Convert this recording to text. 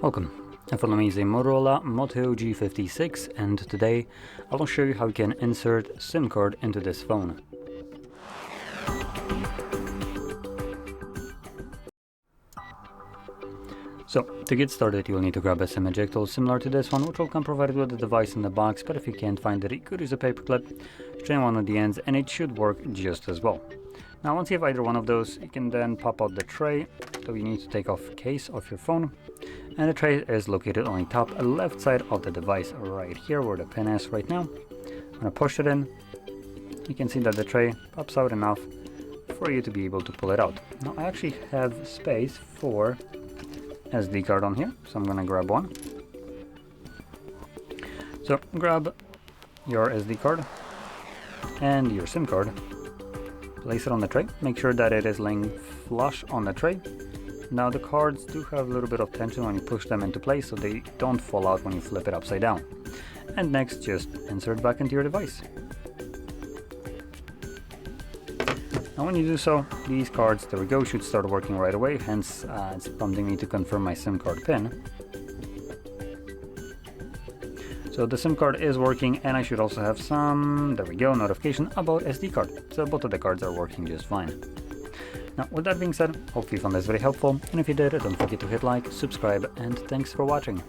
Welcome, and follow me is a Motorola Moto G56, and today I will show you how you can insert SIM card into this phone. So, to get started you will need to grab a SIM ejector similar to this one, which will come provided with the device in the box, but if you can't find it, you could use a paperclip, strain one of the ends, and it should work just as well. Now once you have either one of those, you can then pop out the tray. So you need to take off the case of your phone, and the tray is located on the top left side of the device, right here where the pin is right now. I'm gonna push it in. You can see that the tray pops out enough for you to be able to pull it out. Now I actually have space for SD card on here, so I'm gonna grab one. So grab your SD card and your SIM card, place it on the tray, make sure that it is laying flush on the tray. Now the cards do have a little bit of tension when you push them into place, so they don't fall out when you flip it upside down. And next, just insert back into your device. Now when you do so, these cards, there we go, should start working right away, hence it's prompting me to confirm my SIM card pin. So the SIM card is working, and I should also have some, there we go, notification about SD card. So both of the cards are working just fine. Now with that being said, hopefully you found this very helpful, and if you did, don't forget to hit like, subscribe, and thanks for watching.